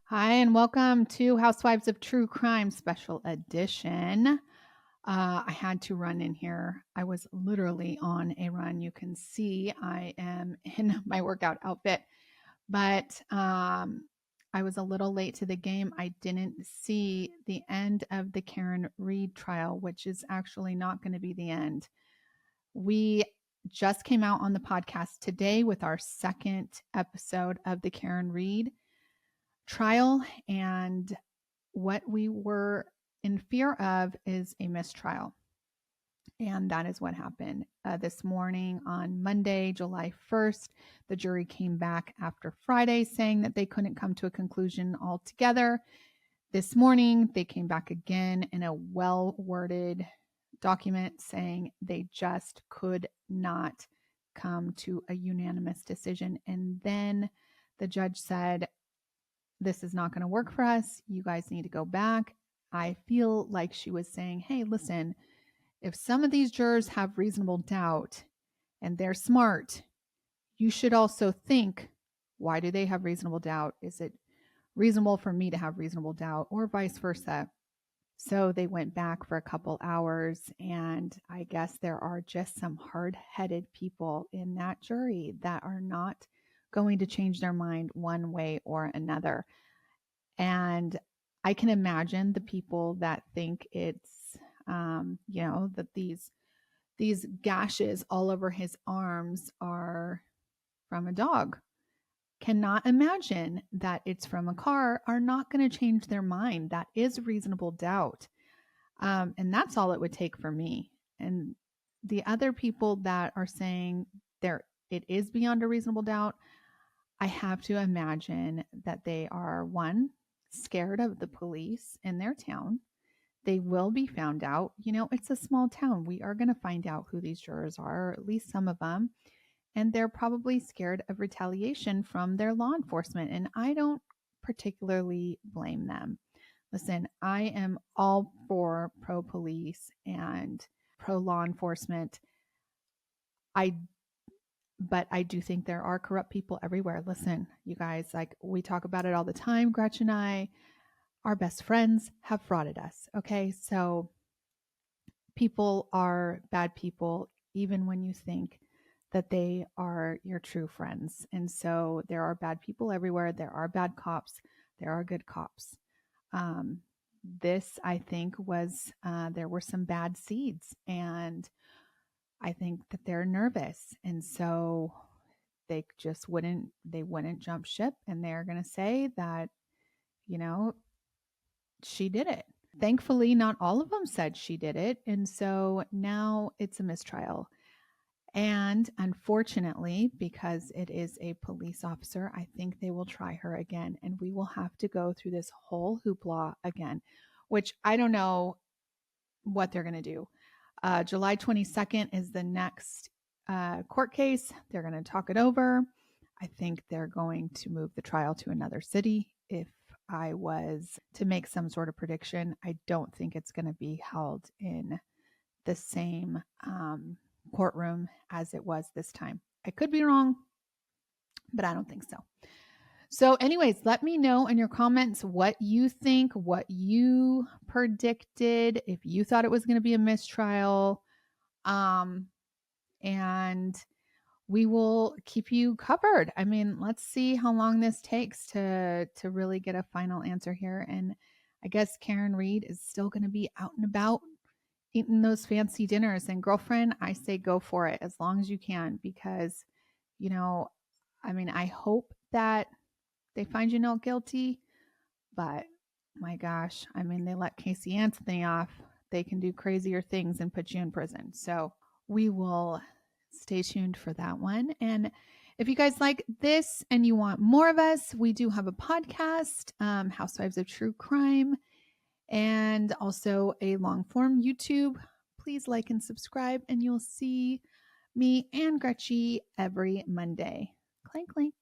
Hi, and welcome to Housewives of True Crime Special Edition. I had to run in here. I was literally on a run. You can see I am in my workout outfit, but I was a little late to the game. I didn't see the end of the Karen Reed trial, which is actually not going to be the end. We just came out on the podcast today with our second episode of the Karen Reed trial, and what we were in fear of is a mistrial. And that is what happened this morning on Monday, July 1st. The jury came back after Friday saying that they couldn't come to a conclusion altogether. This morning, they came back again in a well worded document saying they just could not come to a unanimous decision. And then the judge said, this is not going to work for us. You guys need to go back. I feel like she was saying, hey, listen, if some of these jurors have reasonable doubt and they're smart, you should also think, why do they have reasonable doubt? Is it reasonable for me to have reasonable doubt, or vice versa? So they went back for a couple hours, and I guess there are just some hard-headed people in that jury that are not going to change their mind one way or another. And I can imagine the people that think it's, that these gashes all over his arms are from a dog. Cannot imagine that it's from a car, are not going to change their mind. That is reasonable doubt. And that's all it would take for me. And the other people that are saying it is beyond a reasonable doubt, I have to imagine that they are, one, scared of the police in their town. They will be found out. It's a small town. We are going to find out who these jurors are, or at least some of them. And they're probably scared of retaliation from their law enforcement. And I don't particularly blame them. Listen, I am all for pro police and pro law enforcement. But I do think there are corrupt people everywhere. Listen, you guys, like, we talk about it all the time. Gretchen and I, our best friends, have frauded us. Okay. So people are bad people, even when you think that they are your true friends. And so there are bad people everywhere. There are bad cops. There are good cops. This, I think, there were some bad seeds, and I think that they're nervous. And so they wouldn't jump ship, and they're going to say that, you know, she did it. Thankfully, not all of them said she did it. And so now it's a mistrial. And unfortunately, because it is a police officer, I think they will try her again. And we will have to go through this whole hoopla again, which I don't know what they're going to do. July 22nd is the next court case. They're going to talk it over. I think they're going to move the trial to another city. If I was to make some sort of prediction, I don't think it's going to be held in the same courtroom as it was this time. I could be wrong, but I don't think so. So, anyways, let me know in your comments what you think, what you predicted, if you thought it was going to be a mistrial. And we will keep you covered. I mean, let's see how long this takes to really get a final answer here. And I guess Karen Reed is still going to be out and about eating those fancy dinners. And girlfriend, I say go for it as long as you can, because, I mean, I hope that they find you not guilty, but my gosh, I mean, they let Casey Anthony off. They can do crazier things and put you in prison. So we will stay tuned for that one. And if you guys like this and you want more of us, we do have a podcast, Housewives of True Crime, and also a long form YouTube. Please like and subscribe, and you'll see me and Gretchen every Monday. Clank, clank.